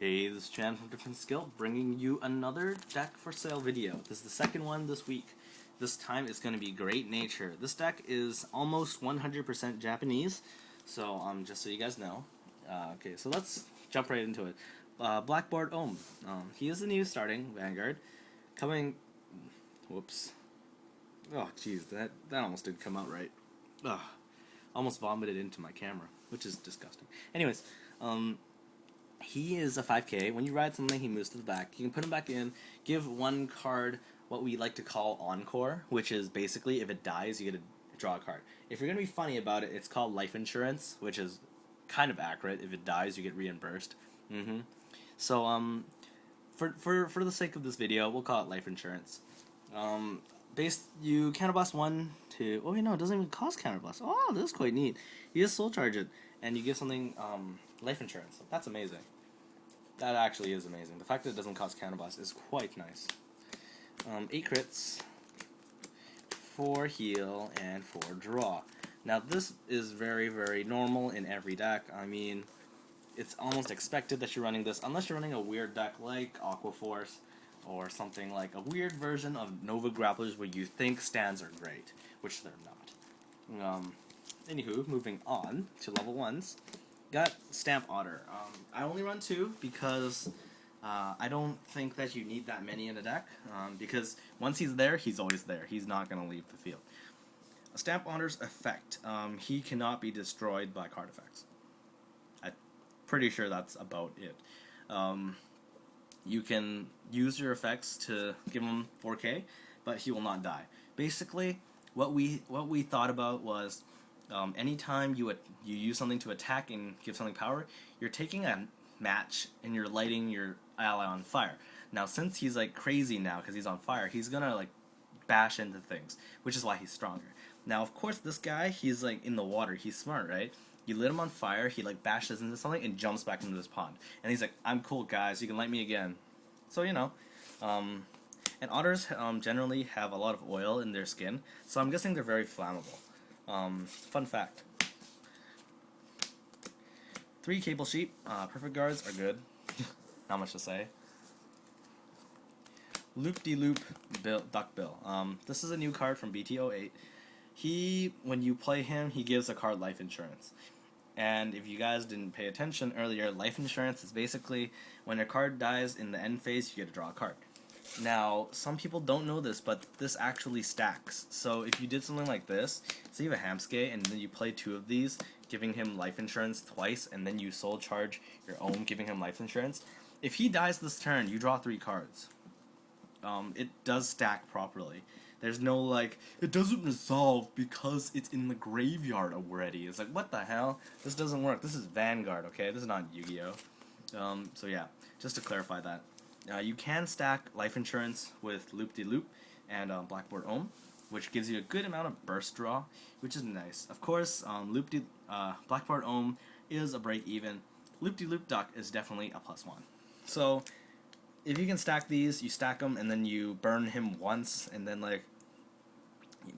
Hey, this is Chan from DifferenceInSKill, bringing you another deck for sale video. This is the second one this week. This time it's going to be Great Nature. This deck is almost 100% Japanese, so just so you guys know. Okay, so let's jump right into it. Black Board Ohm. He is the new starting Vanguard. Coming... Whoops. Oh, jeez, that almost didn't come out right. Ugh. Almost vomited into my camera, which is disgusting. Anyways, he is a 5K. When you ride something, he moves to the back. You can put him back in, give one card what we like to call Encore, which is basically if it dies, you get to draw a card. If you're going to be funny about it, it's called Life Insurance, which is kind of accurate. If it dies, you get reimbursed. So, for the sake of this video, we'll call it Life Insurance. You counterblast 1 to... Oh, wait, no, it doesn't even cost counterblast. Oh, this is quite neat. You just soul charge it, and you give something life insurance. That's amazing. That actually is amazing. The fact that it doesn't cost counterblast is quite nice. 8 crits, 4 heal, and 4 draw. Now, this is very, very normal in every deck. I mean, it's almost expected that you're running this, unless you're running a weird deck like Aqua Force, or something like a weird version of Nova Grapplers where you think stands are great, which they're not. Anywho, moving on to level 1s. Got Stamp Otter. I only run 2 because I don't think that you need that many in a deck, because once he's there, he's always there. He's not going to leave the field. Stamp Otter's effect. He cannot be destroyed by card effects. I'm pretty sure that's about it. You can use your effects to give him 4K, but he will not die. Basically, what we thought about was anytime you use something to attack and give something power, you're taking a match and you're lighting your ally on fire. Now, since he's like crazy now because he's on fire, he's gonna like bash into things, which is why he's stronger. Now, of course, this guy, he's like in the water. He's smart, right? You lit him on fire, he like bashes into something and jumps back into this pond. And he's like, I'm cool, guys, you can light me again. So, you know. And otters generally have a lot of oil in their skin, so I'm guessing they're very flammable. Fun fact. 3 Cable Sheep. Perfect Guards are good. Not much to say. Loop-de-Loop Duckbill. This is a new card from BT08. When you play him, he gives a card Life Insurance. And if you guys didn't pay attention earlier, Life Insurance is basically when a card dies in the end phase, you get to draw a card. Now, some people don't know this, but this actually stacks. So if you did something like this, say you have a Hamsuke, and then you play 2 of these, giving him Life Insurance twice, and then you soul charge your own, giving him Life Insurance. If he dies this turn, you draw 3 cards. It does stack properly. There's no, like, it doesn't resolve because it's in the graveyard already. It's like, what the hell? This doesn't work. This is Vanguard, okay? This is not Yu-Gi-Oh! So yeah, just to clarify that. You can stack Life Insurance with Loop-de-Loop and Black Board Ohm, which gives you a good amount of burst draw, which is nice. Of course, Black Board Ohm is a break-even. Loop-de-Loop Duck is definitely a +1. So, if you can stack these, you stack them, and then you burn him once, and then, like,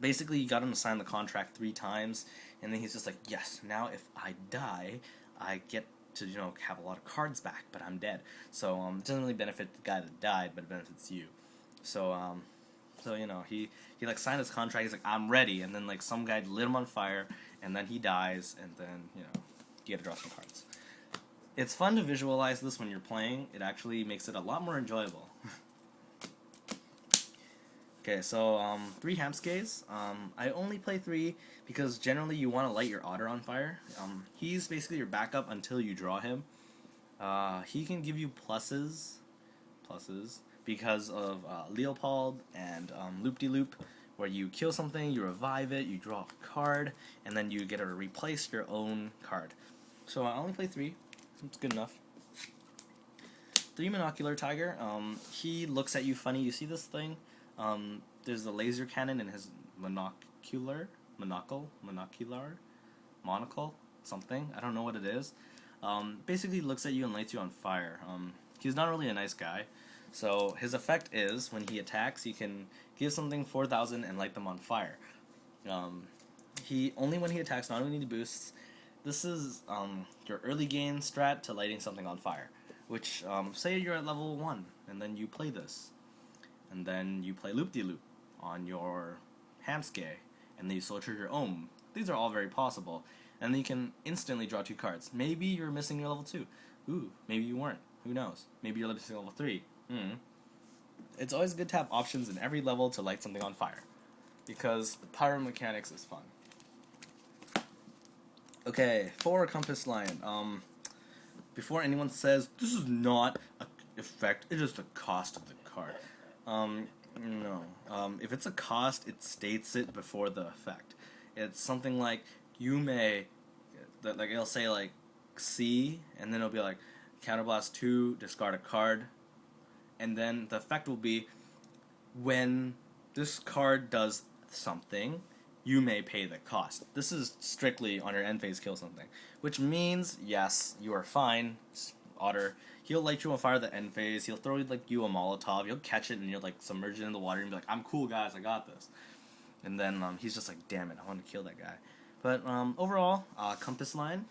basically you got him to sign the contract 3 times, and then he's just like, yes, now if I die, I get to, you know, have a lot of cards back, but I'm dead. So, it doesn't really benefit the guy that died, but it benefits you. So, you know, he like, signed his contract, he's like, I'm ready, and then, like, some guy lit him on fire, and then he dies, and then, you know, you get to draw some cards. It's fun to visualize this when you're playing. It actually makes it a lot more enjoyable. Okay, so 3 Hamsukes. I only play 3 because generally you want to light your otter on fire. He's basically your backup until you draw him. He can give you pluses because of Leopald and Loop-de-Loop, where you kill something, you revive it, you draw a card, and then you get to replace your own card. So I only play 3. It's good enough. 3 Monocular Tiger. He looks at you funny. You see this thing? There's a laser cannon in his monocle, something. I don't know what it is. Basically looks at you and lights you on fire. He's not really a nice guy. So his effect is, when he attacks, he can give something 4,000 and light them on fire. Only when he attacks, not when he boosts. This is your early game strat to lighting something on fire. which, say you're at level 1, and then you play this, and then you play Loop-de-Loop on your Hamsuke, and then you Soul Charge your Ohm. These are all very possible, and then you can instantly draw 2 cards. Maybe you're missing your level 2. Ooh, maybe you weren't. Who knows? Maybe you're missing level 3. It's always good to have options in every level to light something on fire, because pyro mechanics is fun. Okay, for Compass Line, before anyone says, this is not an effect, it is the cost of the card. No. If it's a cost, it states it before the effect. It's something like, you may, like it'll say like, C, and then it'll be like, Counterblast 2, discard a card, and then the effect will be, when this card does something, you may pay the cost. This is strictly on your end phase kill something, which means, yes, you are fine, Otter. He'll light you on fire at the end phase, he'll throw like you a Molotov, you'll catch it and you'll like submerge it in the water and be like, I'm cool guys, I got this. And then he's just like, damn it, I want to kill that guy. But overall, Compass Line,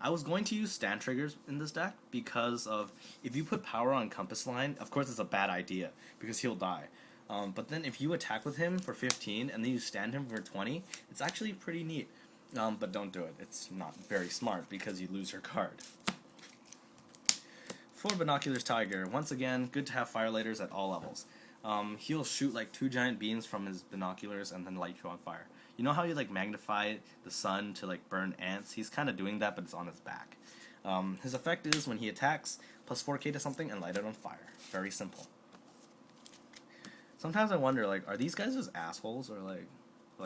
I was going to use stand triggers in this deck because of, if you put power on Compass Line, of course it's a bad idea because he'll die. But then if you attack with him for 15 and then you stand him for 20, it's actually pretty neat. But don't do it. It's not very smart because you lose your card. For Binoculars Tiger, once again, good to have firelighters at all levels. He'll shoot like 2 giant beams from his binoculars and then light you on fire. You know how you like magnify the sun to like burn ants? He's kind of doing that, but it's on his back. His effect is when he attacks, plus 4k to something and light it on fire. Very simple. Sometimes I wonder, like, are these guys just assholes, or like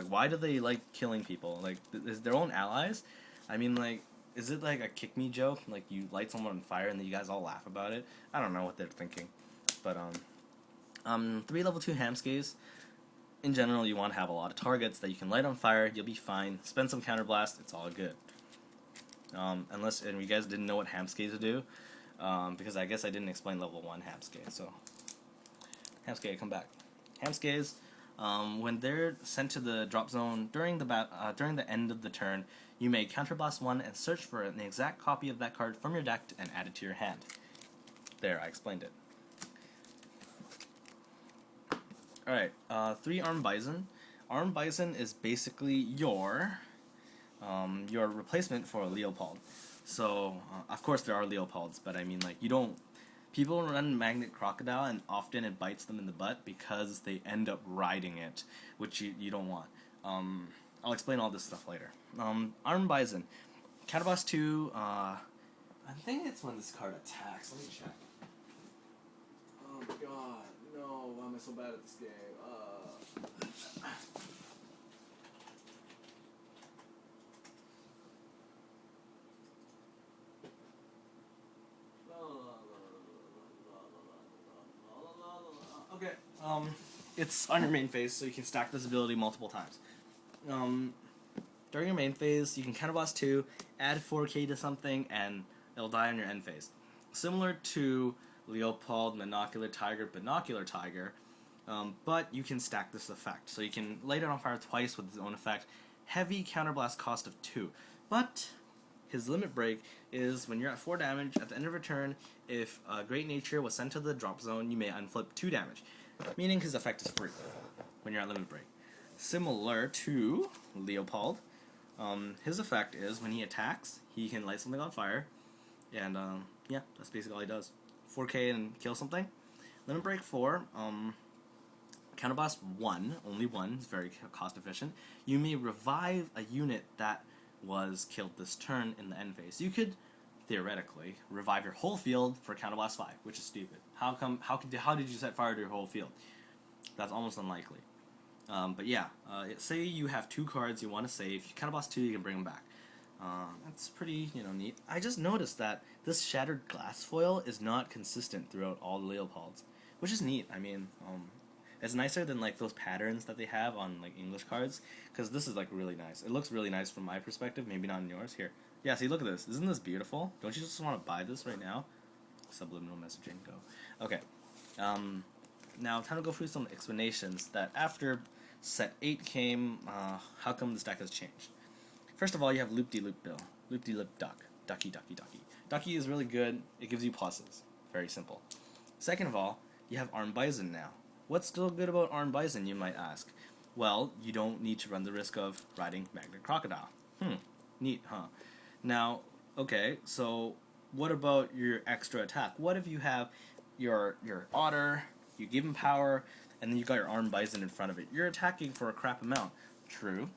why do they like killing people? Like, is their own allies? I mean, like, is it like a kick me joke? Like, you light someone on fire and then you guys all laugh about it? I don't know what they're thinking. But 3 level 2 Hamsukes. In general, you want to have a lot of targets that you can light on fire. You'll be fine. Spend some counterblast. It's all good. Unless, and you guys didn't know what Hamsukes do, because I guess I didn't explain level 1 Hamsuke. So, Hamsuke, come back. Hamsukes, when they're sent to the drop zone during the end of the turn, you may counterblast 1 and search for an exact copy of that card from your deck and add it to your hand. There, I explained it. Alright, 3 Armed Bison. Armed Bison is basically your replacement for a Leopald. So, of course there are Leopalds, but I mean, like, people run Magnet Crocodile and often it bites them in the butt because they end up riding it, which you don't want. I'll explain all this stuff later. Armed Bison. Counterblast 2, I think it's when this card attacks. Let me check. Oh god. No, why am I so bad at this game? Okay, it's on your main phase, so you can stack this ability multiple times. During your main phase, you can counterblast 2, add 4k to something, and it'll die on your end phase. Similar to Leopald, Monocular Tiger, Binocular Tiger, but you can stack this effect. So you can light it on fire twice with his own effect. Heavy counterblast cost of 2. But his limit break is when you're at 4 damage, at the end of your turn, if Great Nature was sent to the drop zone, you may unflip 2 damage. Meaning his effect is free when you're at limit break. Similar to Leopald, his effect is when he attacks, he can light something on fire. And yeah, that's basically all he does. 4k and kill something. Limit break 4, counterblast 1, only 1, is very cost efficient. You may revive a unit that was killed this turn in the end phase. You could, theoretically, revive your whole field for counterblast 5, which is stupid. How did you set fire to your whole field? That's almost unlikely. But yeah, say you have 2 cards you want to save, you counterblast 2, you can bring them back. That's pretty, neat. I just noticed that this shattered glass foil is not consistent throughout all the Leopolds, which is neat. I mean, it's nicer than like those patterns that they have on like English cards, because this is like really nice. It looks really nice from my perspective, maybe not in yours. Here, yeah, see, look at this. Isn't this beautiful? Don't you just want to buy this right now? Subliminal messaging, go. Okay, now time to go through some explanations that after set 8 came, how come this deck has changed. First of all, you have Loop-de-Loop Bill. Loop-de-Loop Duck. Ducky, ducky, ducky. Ducky is really good. It gives you pluses. Very simple. Second of all, you have Armed Bison now. What's still good about Armed Bison, you might ask? Well, you don't need to run the risk of riding Magnet Crocodile. Neat, huh? Now, okay, so what about your extra attack? What if you have your Otter, you give him power, and then you got your Armed Bison in front of it? You're attacking for a crap amount. True,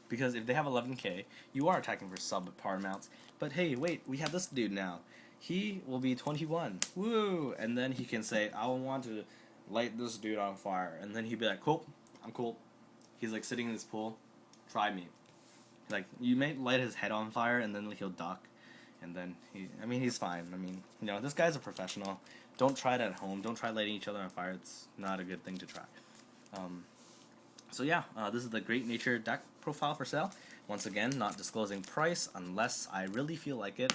because if they have 11k, you are attacking for subpar amounts. But hey, wait, we have this dude now. He will be 21. Woo! And then he can say, I want to light this dude on fire. And then he'd be like, cool, I'm cool. He's like sitting in this pool. Try me. Like, you may light his head on fire and then he'll duck. And then, he's fine. This guy's a professional. Don't try it at home. Don't try lighting each other on fire. It's not a good thing to try. So yeah, this is the Great Nature deck profile for sale. Once again, not disclosing price unless I really feel like it.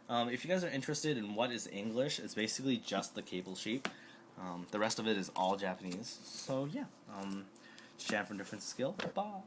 If you guys are interested in what is English, it's basically just the cable sheet. The rest of it is all Japanese. So yeah, Shan from DifferenceInSKill. Bye.